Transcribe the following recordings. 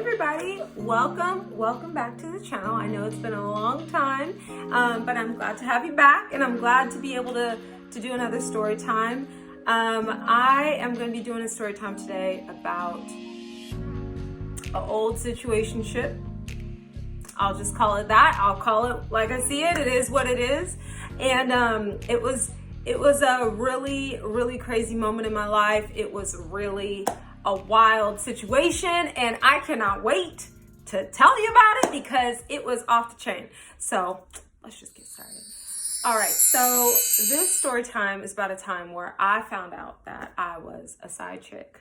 everybody, welcome back to the channel. I know it's been a long time, but I'm glad to have you back, and I'm glad to be able to do another story time. I am going to be doing a story time today about an old situationship. I'll just call it that. I'll call it like I see it. It is what it is. And it was a really crazy moment in my life. It was really a wild situation, and I cannot wait to tell you about it because it was off the chain. So let's just get started. All right, so this story time is about a time where I found out that I was a side chick.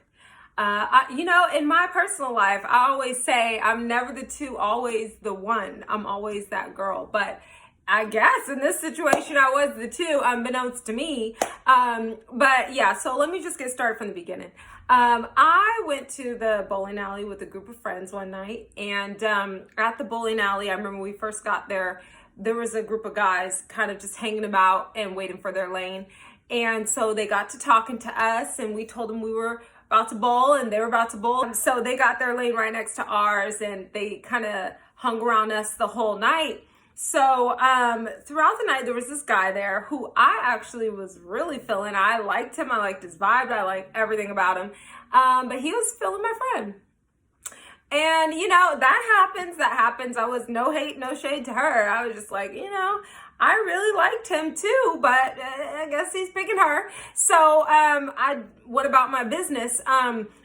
In my personal life, I always say I'm never the two, always the one. I'm always that girl. But I guess in this situation, I was the two, unbeknownst to me. But yeah, so let me just get started from the beginning. I went to the bowling alley with a group of friends one night. And at the bowling alley, I remember when we first got there, there was a group of guys kind of just hanging about and waiting for their lane. And so they got to talking to us, and we told them we were about to bowl and they were about to bowl. So they got their lane right next to ours, and they kind of hung around us the whole night. So throughout the night, there was this guy there who I actually was really feeling. I liked him. I liked his vibe. I liked everything about him. But he was feeling my friend. And, that happens. I was no hate, no shade to her. I was just like, I really liked him too, but I guess he's picking her. So what about my business?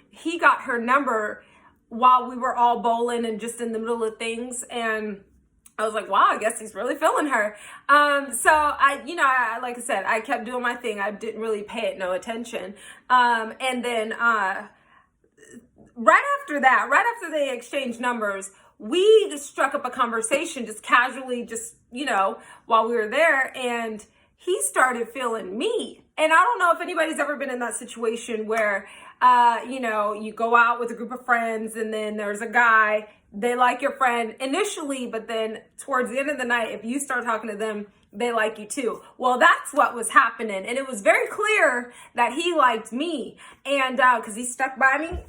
He got her number while we were all bowling and just in the middle of things. And I was like, wow, I guess he's really feeling her. So like I said, I kept doing my thing. I didn't really pay it no attention. And then right after they exchanged numbers, we just struck up a conversation just casually, while we were there, and he started feeling me. And I don't know if anybody's ever been in that situation where, you go out with a group of friends and then there's a guy, they like your friend initially, but then towards the end of the night, if you start talking to them, they like you too. Well, that's what was happening. And it was very clear that he liked me. And because he stuck by me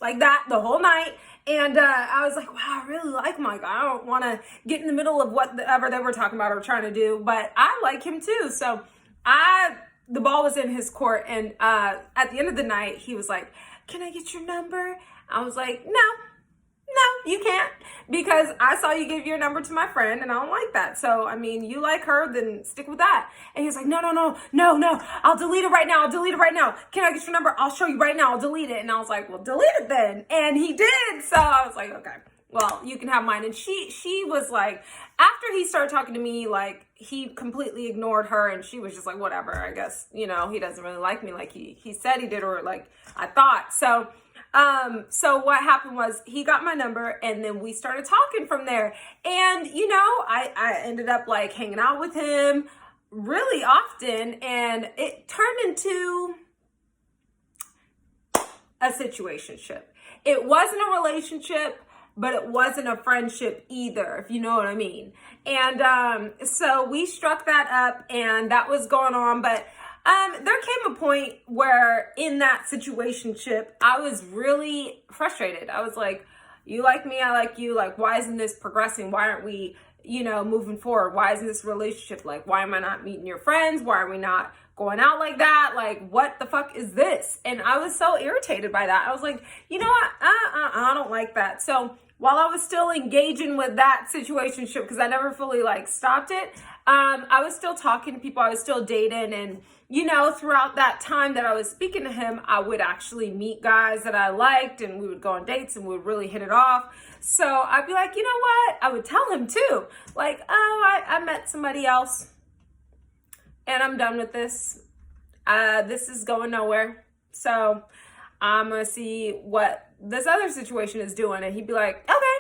like that the whole night. And I was like, wow, I really like Mike. I don't want to get in the middle of whatever they were talking about or trying to do, but I like him too. So the ball was in his court. And at the end of the night, he was like, can I get your number? I was like, no, you can't, because I saw you give your number to my friend and I don't like that. So, you like her, then stick with that. And he was like, no, I'll delete it right now. Can I get your number? I'll show you right now. I'll delete it. And I was like, well, delete it then. And he did. So I was like, okay, well, you can have mine. And she was like, after he started talking to me, like, he completely ignored her, and she was just like, whatever, I guess, he doesn't really like me like he said he did, or like I thought. So what happened was he got my number, and then we started talking from there. And, I ended up like hanging out with him really often, and it turned into a situationship. It wasn't a relationship, but it wasn't a friendship either, if you know what I mean. And so we struck that up, and that was going on. But there came a point where in that situationship, I was really frustrated. I was like, you like me, I like you. Like, why isn't this progressing? Why aren't we, moving forward? Why isn't this relationship? Like, why am I not meeting your friends? Why are we not going out like that? Like, what the fuck is this? And I was so irritated by that. I was like, you know what? I don't like that. So while I was still engaging with that situationship, because I never fully like stopped it, I was still talking to people. I was still dating. And, throughout that time that I was speaking to him, I would actually meet guys that I liked, and we would go on dates and we would really hit it off. So I'd be like, you know what? I would tell him too. Like, oh, I met somebody else and I'm done with this. This is going nowhere. So I'm going to see what this other situation is doing. And he'd be like, okay,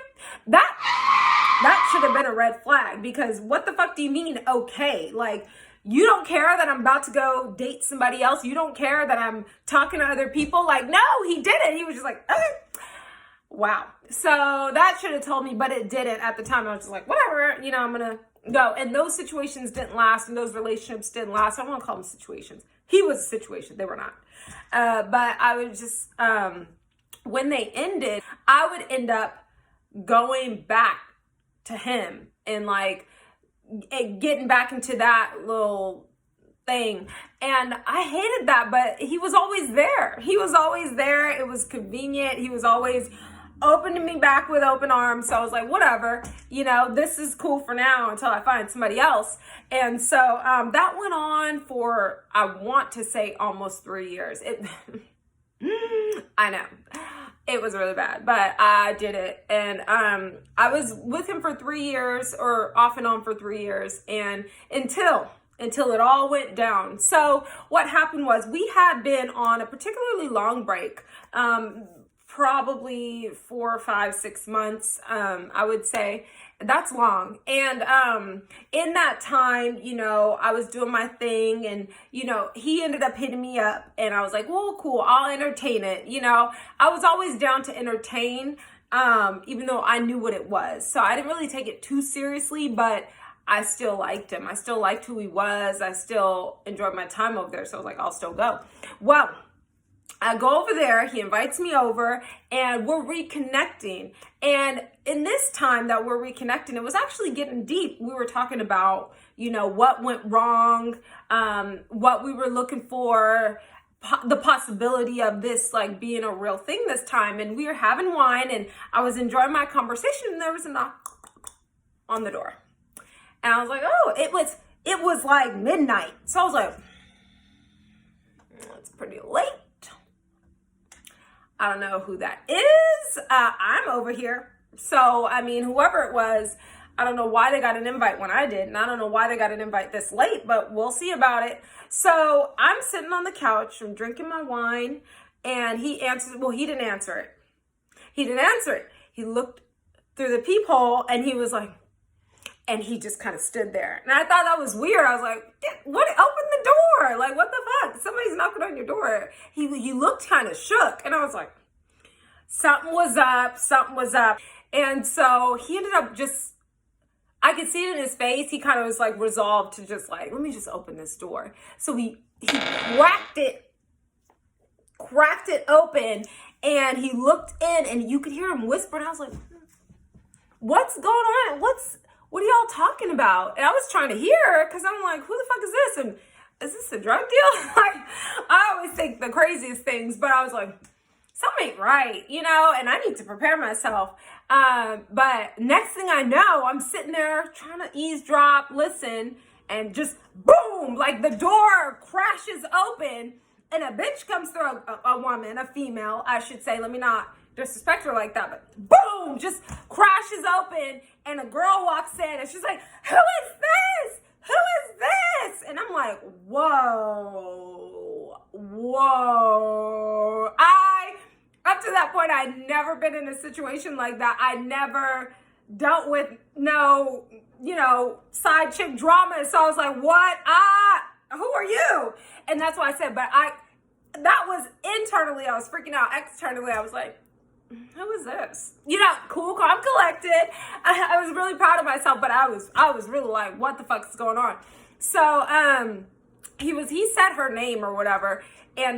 that should have been a red flag, because what the fuck do you mean, okay? Like, you don't care that I'm about to go date somebody else. You don't care that I'm talking to other people. Like, no, he didn't. He was just like, okay. Wow. So that should have told me, but it didn't at the time. I was just like, whatever, I'm going to go. And those situations didn't last, and those relationships didn't last. I don't want to call them situations. He was a situation. They were not. But I was just, when they ended, I would end up going back to him and like getting back into that little thing. And I hated that, but he was always there. He was always there. It was convenient. He was always opening me back with open arms. So I was like, whatever, you know, this is cool for now until I find somebody else. And so that went on for, I want to say, almost 3 years. I know it was really bad, but I did it. And I was with him for 3 years, or off and on for 3 years, and until it all went down. So what happened was, we had been on a particularly long break, probably 4, 5, 6 months, I would say. That's long. And in that time, you know, I was doing my thing, and, you know, he ended up hitting me up, and I was like, well, cool, I'll entertain it. You know, I was always down to entertain, even though I knew what it was. So I didn't really take it too seriously, but I still liked him. I still liked who he was. I still enjoyed my time over there. So I was like, I'll still go. Well, I go over there, he invites me over, and we're reconnecting. And in this time that we're reconnecting, it was actually getting deep. We were talking about, you know, what went wrong, what we were looking for, the possibility of this like being a real thing this time. And we were having wine, and I was enjoying my conversation, and there was a knock on the door. And I was like, oh, it was like midnight. So I was like, it's pretty late. I don't know who that is. I'm over here. So, I mean, whoever it was, I don't know why they got an invite when I did. And I don't know why they got an invite this late, but we'll see about it. So I'm sitting on the couch, I'm drinking my wine, and he answers. Well, he didn't answer it. He looked through the peephole, and he was like, and he just kind of stood there. And I thought that was weird. I was like, what? Open the door. Like, what the fuck? Somebody's knocking on your door. He looked kind of shook. And I was like, something was up. And so he ended up just, I could see it in his face. He kind of was like resolved to just like, let me just open this door. So he cracked it open, and he looked in, and you could hear him whisper. And I was like, what's going on? What are y'all talking about? And I was trying to hear, because I'm like, who the fuck is this? And is this a drug deal? Like, I always think the craziest things, but I was like, something ain't right, you know, and I need to prepare myself. But next thing I know, I'm sitting there trying to eavesdrop, listen, and just boom, like the door crashes open, and a bitch comes through, a woman, a female, I should say. Let me not disrespect her like that, but boom, just crashes open, and a girl walks in, and she's like, who is this? Who is this? And I'm like, whoa. Up to that point, I'd never been in a situation like that. I never dealt with no, you know, side chick drama. So I was like, what? Who are you? And that's why I said, that was internally, I was freaking out. Externally, I was like, who is this? You know, cool, calm, collected. I was really proud of myself, but I was really like, what the fuck is going on? So, he said her name or whatever, and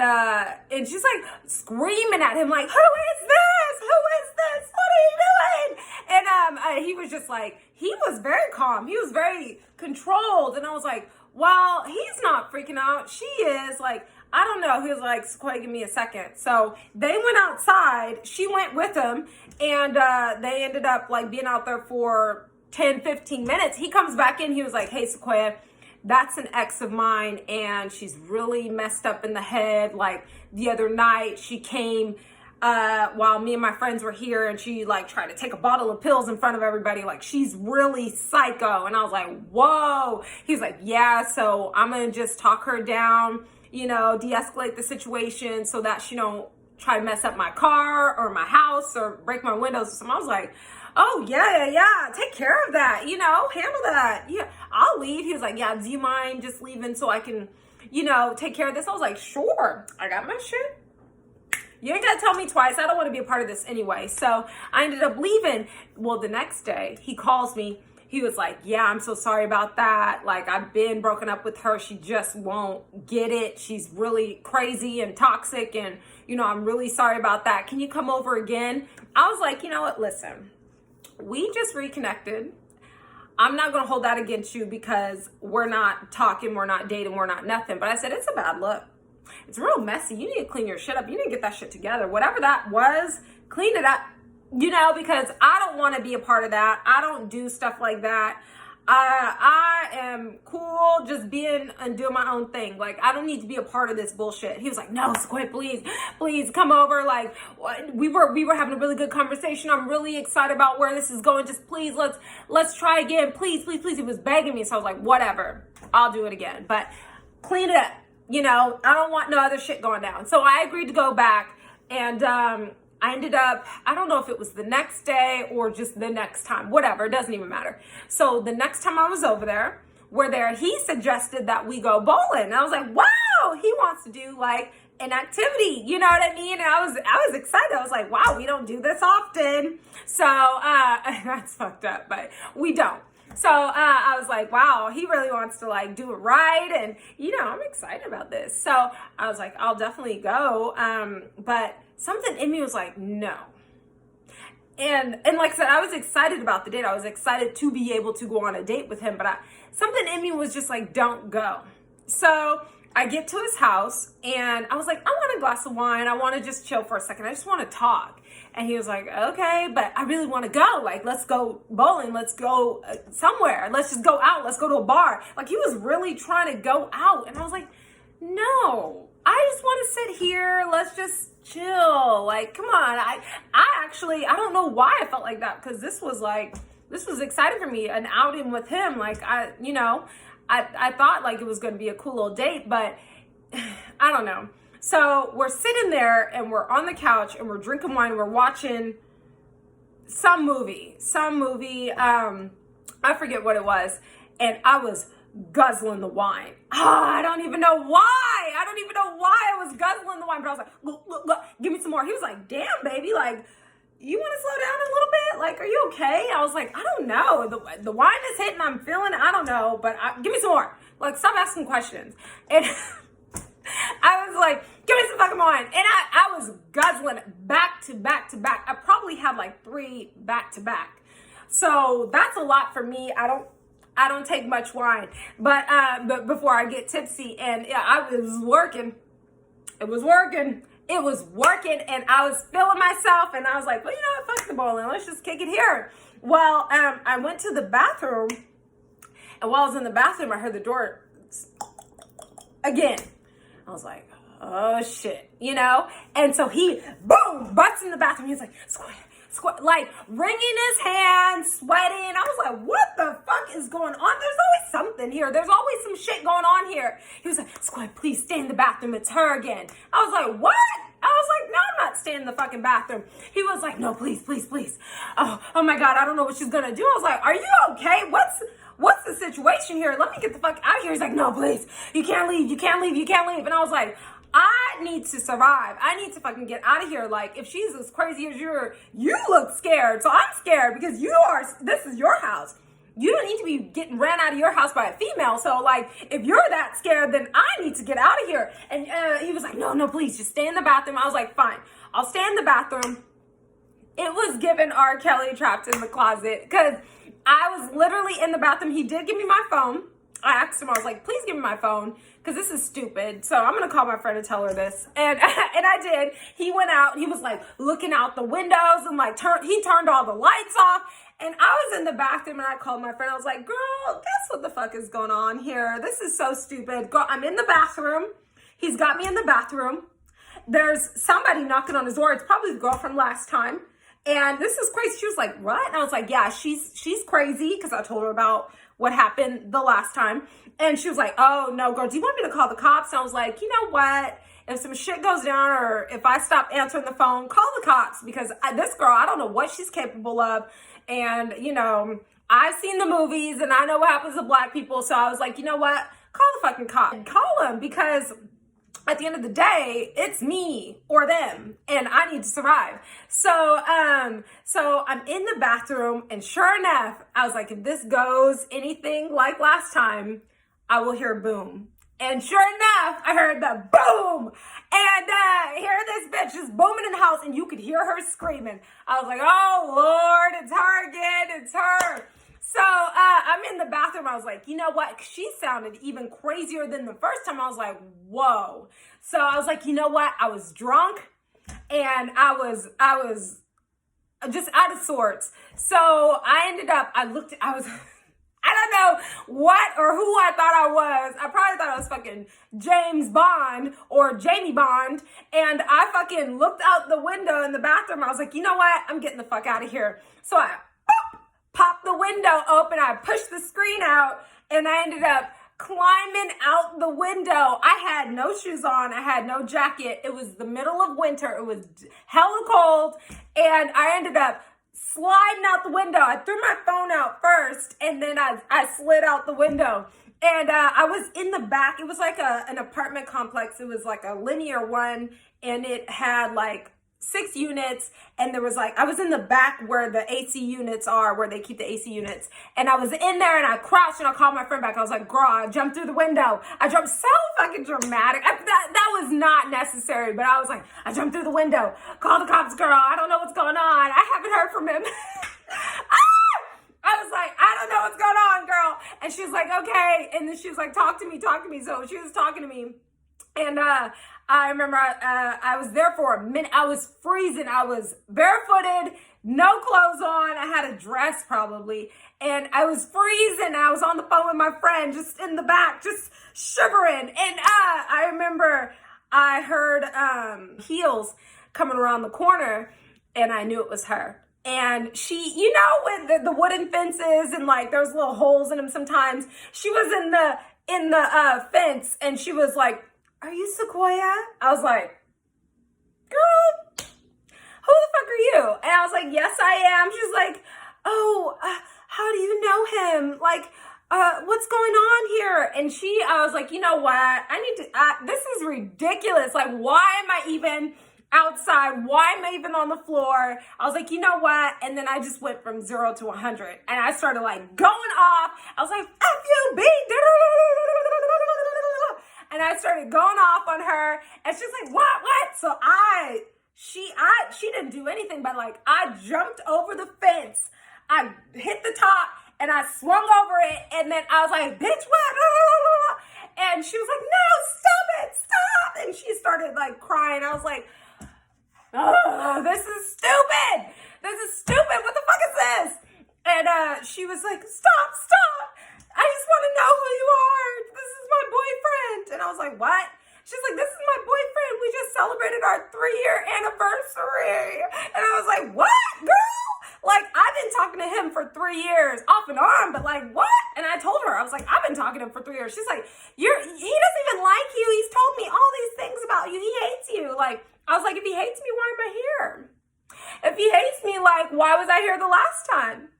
she's like screaming at him like, who is this? Who is this? What are you doing? And he was just like, he was very calm. He was very controlled. And I was like, well, he's not freaking out. She is. Like, I don't know. He was like, Sequoia, give me a second. So they went outside. She went with him, and they ended up like being out there for 10, 15 minutes. He comes back in. He was like, hey, Sequoia, that's an ex of mine, and she's really messed up in the head. Like, the other night she came while me and my friends were here, and she like tried to take a bottle of pills in front of everybody. Like, she's really psycho. And I was like, whoa. He's like, yeah, so I'm gonna just talk her down, you know, de-escalate the situation so that she don't try to mess up my car or my house or break my windows or something. I was like, oh, yeah, take care of that, you know, handle that. Yeah, I'll leave. He was like, yeah, do you mind just leaving so I can, you know, take care of this? I was like, sure, I got my shit. You ain't gotta tell me twice. I don't want to be a part of this anyway. So I ended up leaving. Well, the next day he calls me. He was like, yeah, I'm so sorry about that. Like, I've been broken up with her. She just won't get it. She's really crazy and toxic. And, you know, I'm really sorry about that. Can you come over again? I was like, you know what, listen, we just reconnected. I'm not going to hold that against you because we're not talking, we're not dating, we're not nothing. But I said, it's a bad look. It's real messy. You need to clean your shit up. You need to get that shit together. Whatever that was, clean it up, you know, because I don't want to be a part of that. I don't do stuff like that. I am cool just being and doing my own thing. Like, I don't need to be a part of this bullshit. He was like, no, Squid, please come over. Like, we were having a really good conversation. I'm really excited about where this is going. Just please, let's try again. Please. He was begging me. So I was like, whatever, I'll do it again. But clean it up. You know, I don't want no other shit going down. So I agreed to go back, and I ended up, I don't know if it was the next day or just the next time, whatever, it doesn't even matter. So the next time I was over there, he suggested that we go bowling. And I was like, wow, he wants to do like an activity, you know what I mean? And I was excited. I was like, wow, we don't do this often. So that's fucked up, but we don't. So I was like, wow, he really wants to like do it right. And, you know, I'm excited about this. So I was like, I'll definitely go. But something in me was like, no. And like I said, I was excited about the date. I was excited to be able to go on a date with him. But something in me was just like, don't go. So I get to his house and I was like, I want a glass of wine. I want to just chill for a second. I just want to talk. And he was like, okay, but I really want to go. Like, let's go bowling. Let's go somewhere. Let's just go out. Let's go to a bar. Like, he was really trying to go out. And I was like, no, I just want to sit here. Let's just chill. Like, come on. I don't know why I felt like that, because this was exciting for me, an outing with him. Like, I thought like it was going to be a cool little date, but I don't know. So we're sitting there and we're on the couch and we're drinking wine. We're watching some movie. I forget what it was. And I was guzzling the wine. I don't even know why. I was guzzling the wine, but I was like, look, give me some more. He was like, damn, baby, like, you want to slow down a little bit? Like, are you okay? I was like, I don't know. The wine is hitting. I'm feeling it. I don't know, but give me some more. Like, stop asking questions. And I was like, give me some fucking wine. And I was guzzling back to back to back. I probably had like 3 back to back. So that's a lot for me. I don't take much wine, but before I get tipsy, and yeah, I was working. It was working, and I was feeling myself, and I was like, well, you know what, fuck the bowling, let's just kick it here. Well, I went to the bathroom, and while I was in the bathroom, I heard the door again. I was like, oh shit, you know? And so he, boom, butts in the bathroom. He was like, squat, like wringing his hands, sweating. I was like, what the fuck is going on? There's always something here. There's always some shit going on here. He was like, Squid, please stay in the bathroom. It's her again. I was like, what? I was like, no, I'm not staying in the fucking bathroom. He was like, no, please. Oh my God, I don't know what she's gonna do. I was like, are you okay? What's the situation here? Let me get the fuck out of here. He's like, no, please. You can't leave. And I was like, I need to survive. I need to fucking get out of here. Like, if she's as crazy as you look scared. So I'm scared because this is your house. You don't need to be getting ran out of your house by a female. So like, if you're that scared, then I need to get out of here. And he was like, no, please just stay in the bathroom. I was like, fine, I'll stay in the bathroom. It was given R. Kelly Trapped in the Closet, because I was literally in the bathroom. He did give me my phone. I asked him, I was like, please give me my phone, because this is stupid. So I'm going to call my friend and tell her this. And I did. He went out. He was like looking out the windows and like he turned all the lights off. And I was in the bathroom and I called my friend. I was like, girl, guess what the fuck is going on here? This is so stupid. Girl, I'm in the bathroom. He's got me in the bathroom. There's somebody knocking on his door. It's probably the girl from last time. And this is crazy. She was like, what? And I was like, yeah, she's crazy, because I told her about what happened the last time. And she was like, oh, no, girl, do you want me to call the cops? And I was like, you know what? If some shit goes down, or if I stop answering the phone, call the cops, because this girl, I don't know what she's capable of. And, you know, I've seen the movies and I know what happens to black people. So I was like, you know what? Call the fucking cop. Call them, because at the end of the day, it's me or them, and I need to survive. So I'm in the bathroom, and sure enough, I was like, if this goes anything like last time, I will hear boom. And sure enough, I heard the boom. And here this bitch is booming in the house, and you could hear her screaming. I was like, oh, Lord, it's her again. It's her. So I'm in the bathroom. I was like, you know what? She sounded even crazier than the first time. I was like, whoa. So I was like, you know what? I was drunk, and I was just out of sorts. So I was, I don't know what or who I thought I was. I probably thought I was fucking James Bond or Jamie Bond. And I fucking looked out the window in the bathroom. I was like, you know what? I'm getting the fuck out of here. So I popped the window open. I pushed the screen out, and I ended up climbing out the window. I had no shoes on. I had no jacket. It was the middle of winter. It was hella cold. And I ended up sliding out the window. I threw my phone out first, and then I slid out the window. And I was in the back. It was like an apartment complex. It was like a linear one, and it had like 6 units, and there was like, I was in the back where the AC units are, where they keep the AC units, and I was in there, and I crouched, and I called my friend back. I was like, girl, I jumped through the window. I jumped so fucking dramatic. That was not necessary, but I was like, I jumped through the window. Call the cops, girl. I don't know what's going on. I haven't heard from him. I was like, I don't know what's going on, girl. And she was like, okay. And then she was like, talk to me. So she was talking to me. And I remember I was there for a minute. I was freezing. I was barefooted, no clothes on. I had a dress probably. And I was freezing. I was on the phone with my friend just in the back, just shivering. And I remember I heard heels coming around the corner, and I knew it was her. And she, you know, with the wooden fences and like there's little holes in them sometimes, she was in the fence, and she was like, are you Sequoia? I was like, girl, who the fuck are you? And I was like, yes, I am. She's like, oh, how do you know him? Like, what's going on here? And I was like, you know what? This is ridiculous. Like, why am I even outside? Why am I even on the floor? I was like, you know what? And then I just went from 0 to 100. And I started like going off. I was like, F-U-B. And I started going off on her, and she's like, what? So she didn't do anything, but like, I jumped over the fence. I hit the top, and I swung over it, and then I was like, bitch, what? And she was like, no, stop. And she started like crying. I was like, oh, this is stupid. What the fuck is this? And she was like, stop. I just want to know who you are. This is my boyfriend. And I was like, what? She's like, this is my boyfriend. We just celebrated our 3-year anniversary. And I was like, what, girl? Like, I've been talking to him for 3 years, off and on, but like, what? And I told her, I was like, I've been talking to him for 3 years. She's like, he doesn't even like you. He's told me all these things about you. He hates you. Like, I was like, if he hates me, why am I here? If he hates me, like, why was I here the last time?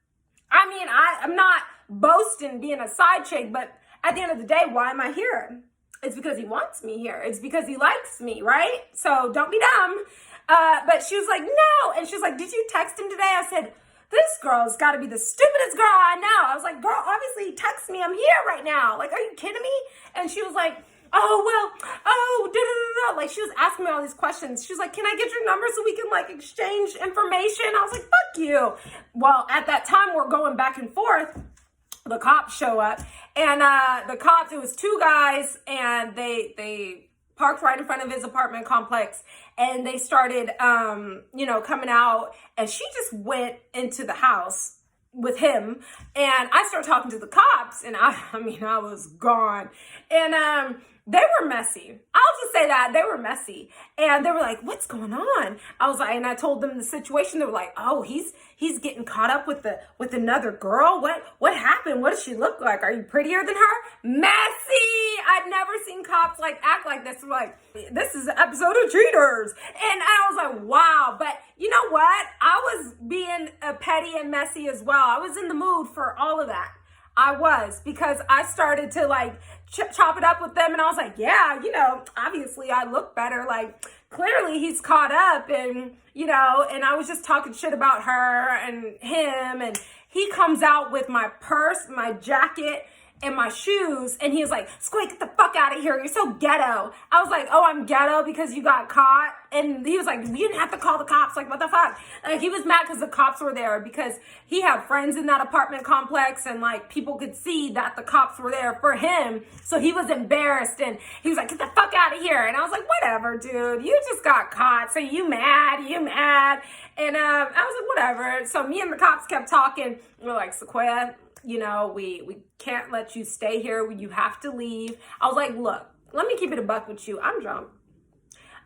I mean, I'm not boasting being a side chick, but at the end of the day, why am I here? It's because he wants me here. It's because he likes me, right? So don't be dumb. But she was like, no. And she was like, did you text him today? I said, this girl's got to be the stupidest girl I know. I was like, girl, obviously he texted me. I'm here right now. Like, are you kidding me? And she was like, like she was asking me all these questions. She was like, can I get your number so we can like exchange information? I was like, fuck you. Well, at that time we're going back and forth. The cops show up, and the cops, it was 2 guys, and they parked right in front of his apartment complex, and they started coming out, and she just went into the house with him, and I started talking to the cops, and I was gone. And they were messy. I'll just say that they were messy. And they were like, what's going on? I was like, and I told them the situation. They were like, oh, he's getting caught up with another girl. What happened? What does she look like? Are you prettier than her? Messy. I've never seen cops like act like this. Like, this is an episode of Cheaters. And I was like, wow. But you know what? I was being petty and messy as well. I was in the mood for all of that. I was, because I started to like chop it up with them, and I was like, yeah, obviously I look better. Like, clearly he's caught up, and and I was just talking shit about her and him, and he comes out with my purse, my jacket, and my shoes. And he was like, Squid, get the fuck out of here. You're so ghetto. I was like, oh, I'm ghetto because you got caught. And he was like, you didn't have to call the cops. Like, what the fuck? Like, he was mad because the cops were there because he had friends in that apartment complex, and like people could see that the cops were there for him. So he was embarrassed, and he was like, get the fuck out of here. And I was like, whatever, dude. You just got caught. So you mad? You mad? And I was like, whatever. So me and the cops kept talking. We're like, Sequoia, you know, we can't let you stay here. You have to leave. I was like, look, let me keep it a buck with you. I'm drunk.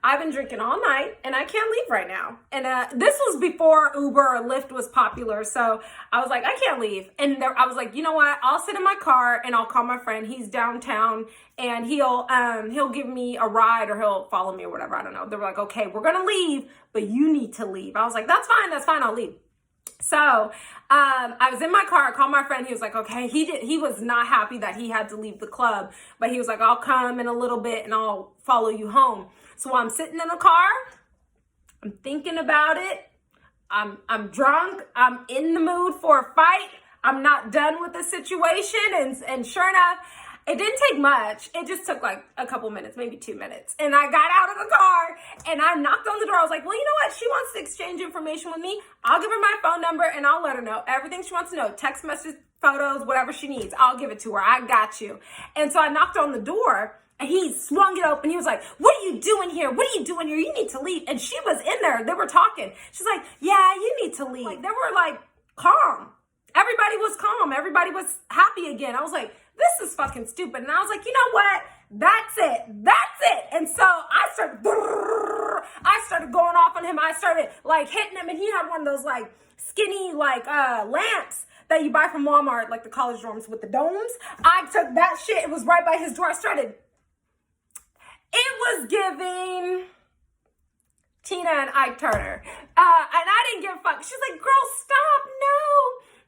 I've been drinking all night and I can't leave right now. And this was before Uber or Lyft was popular. So I was like, I can't leave. And I was like, you know what? I'll sit in my car and I'll call my friend. He's downtown and he'll give me a ride, or he'll follow me or whatever. I don't know. They were like, okay, we're going to leave, but you need to leave. I was like, that's fine. I'll leave. So I was in my car, I called my friend. He was like, okay, he was not happy that he had to leave the club, but he was like, I'll come in a little bit and I'll follow you home. So while I'm sitting in the car, I'm thinking about it. I'm drunk. I'm in the mood for a fight. I'm not done with the situation. And sure enough, it didn't take much. It just took like a couple minutes, maybe 2 minutes. And I got out of the car and I knocked on the door. I was like, well, you know what? She wants to exchange information with me. I'll give her my phone number and I'll let her know everything she wants to know. Text message, photos, whatever she needs. I'll give it to her. I got you. And so I knocked on the door. And he swung it open. He was like, what are you doing here? What are you doing here? You need to leave. And she was in there. They were talking. She's like, yeah, you need to leave. Like, they were like calm. Everybody was calm. Everybody was happy again. I was like, this is fucking stupid. And I was like, you know what? That's it. And so I started going off on him. I started like hitting him. And he had one of those like skinny like lamps that you buy from Walmart, like the college dorms with the domes. I took that shit. It was right by his door. It was giving Tina and Ike Turner. And I didn't give a fuck. She's like, girl, stop.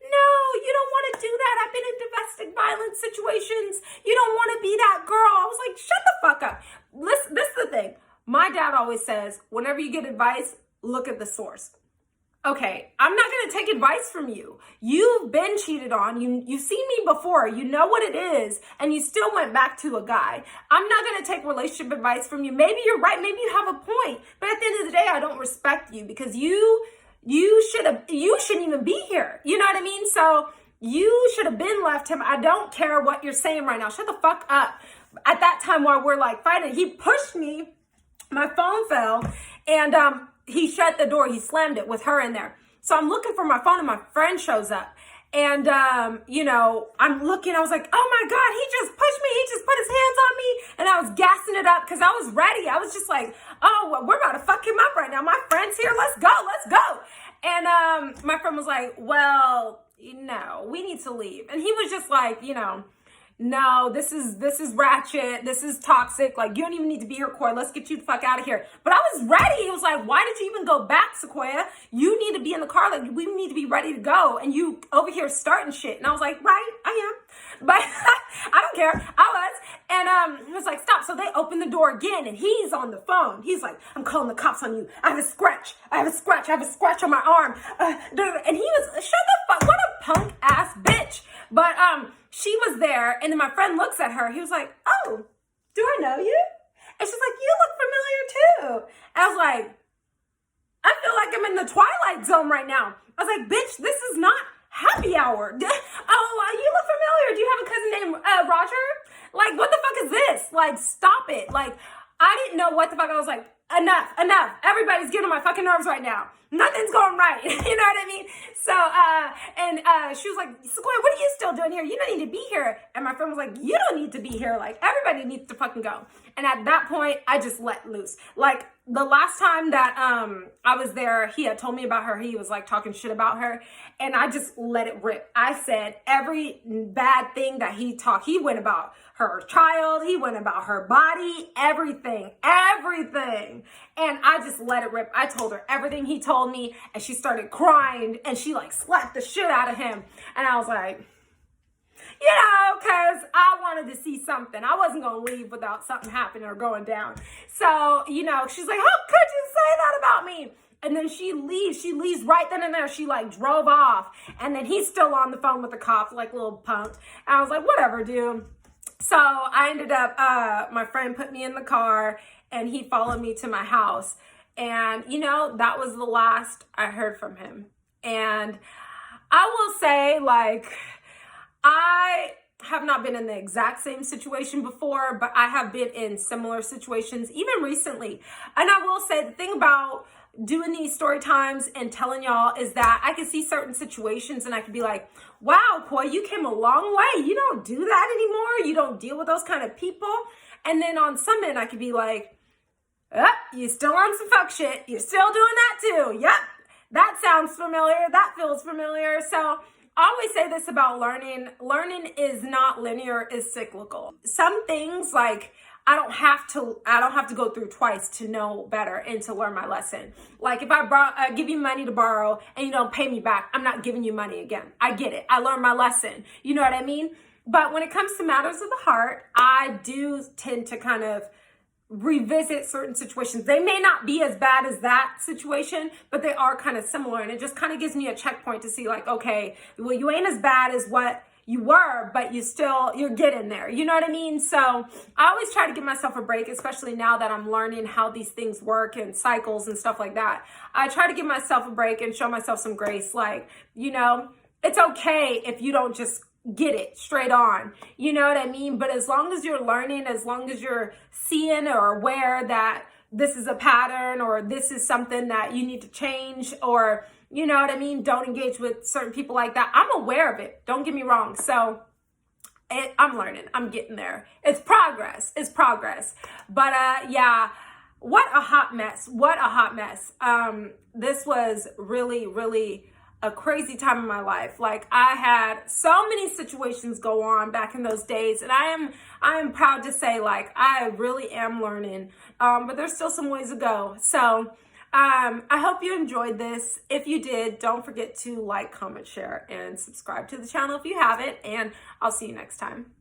No, you don't want to do that. I've been in domestic violence situations. You don't want to be that girl. I was like, shut the fuck up. Listen, this is the thing. My dad always says, whenever you get advice, look at the source. Okay, I'm not going to take advice from you. You've been cheated on. You've seen me before. You know what it is. And you still went back to a guy. I'm not going to take relationship advice from you. Maybe you're right. Maybe you have a point. But at the end of the day, I don't respect you because you shouldn't even be here. You know what I mean? So you should have been left him. I don't care what you're saying right now. Shut the fuck up. At that time while we're like fighting, he pushed me. My phone fell. And, he shut the door. He slammed it with her in there. So I'm looking for my phone and my friend shows up. And, you know, I'm looking. I was like, oh my God, he just pushed me. He just put his hands on me. And I was gassing it up because I was ready. I was just like, oh, well, we're about to fuck him up right now. My friend's here. Let's go. And my friend was like, well, no, we need to leave. And he was just like, you know, no, this is ratchet. This is toxic. Like, you don't even need to be here, Coy. Let's get you the fuck out of here. But I was ready. He was like, why did you even go back, Sequoia? You need to be in the car. Like, we need to be ready to go. And you over here starting shit. And I was like, right, I am. But I don't care. I was. And he was like, stop. So they opened the door again. And he's on the phone. He's like, I'm calling the cops on you. I have a scratch on my arm. And he was, shut the fuck. What a punk ass bitch. But she was there, and then my friend looks at her. He was like, oh, do I know you? And she's like, you look familiar too. I was like, I feel like I'm in the Twilight Zone right now. I was like, bitch, this is not happy hour. Oh, you look familiar. Do you have a cousin named Roger? Like, what the fuck is this? Like, stop it. Like, I didn't know what the fuck. I was like, enough. Everybody's getting on my fucking nerves right now. Nothing's going right. You know what I mean? So, she was like, Sequoia, what are you still doing here? You don't need to be here. And my friend was like, you don't need to be here. Like, everybody needs to fucking go. And at that point, I just let loose. Like, the last time that I was there, he had told me about her. He was like talking shit about her. And I just let it rip. I said every bad thing that he talked. He went about her child. He went about her body, everything. And I just let it rip. I told her everything he told me. And she started crying. And she like slapped the shit out of him. And I was like, you know, because I wanted to see something. I wasn't going to leave without something happening or going down. So, you know, she's like, how could you say that about me? And then she leaves right then and there. She like drove off. And then he's still on the phone with the cops, like little punk. And I was like, whatever, dude. So I ended up, my friend put me in the car and he followed me to my house. And, you know, that was the last I heard from him. And I will say, like, I have not been in the exact same situation before, but I have been in similar situations, even recently. And I will say the thing about doing these story times and telling y'all is that I can see certain situations and I can be like, wow, Koi, you came a long way. You don't do that anymore. You don't deal with those kind of people. And then on some end, I could be like, oh, you still on some fuck shit. You're still doing that too. Yep. That sounds familiar. That feels familiar. So I always say this about learning. Learning is not linear, it's cyclical. Some things, like, I don't have to go through twice to know better and to learn my lesson. Like if I give you money to borrow and you don't pay me back, I'm not giving you money again. I get it. I learned my lesson. You know what I mean? But when it comes to matters of the heart, I do tend to kind of revisit certain situations. They may not be as bad as that situation, but they are kind of similar. And it just kind of gives me a checkpoint to see like, okay, well, you ain't as bad as what you were, but you're getting there. You know what I mean? So I always try to give myself a break, especially now that I'm learning how these things work and cycles and stuff like that. I try to give myself a break and show myself some grace. Like, you know, it's okay if you don't just get it straight on. You know what I mean? But as long as you're learning, as long as you're seeing or aware that this is a pattern or this is something that you need to change, or you know what I mean, don't engage with certain people like that. I'm aware of it. Don't get me wrong. So I'm learning. I'm getting there. It's progress. It's progress. But yeah, what a hot mess. What a hot mess. This was really, really a crazy time in my life. Like I had so many situations go on back in those days, and I am proud to say, like, I really am learning. But there's still some ways to go. So I hope you enjoyed this. If you did, don't forget to like, comment, share, and subscribe to the channel if you haven't, and I'll see you next time.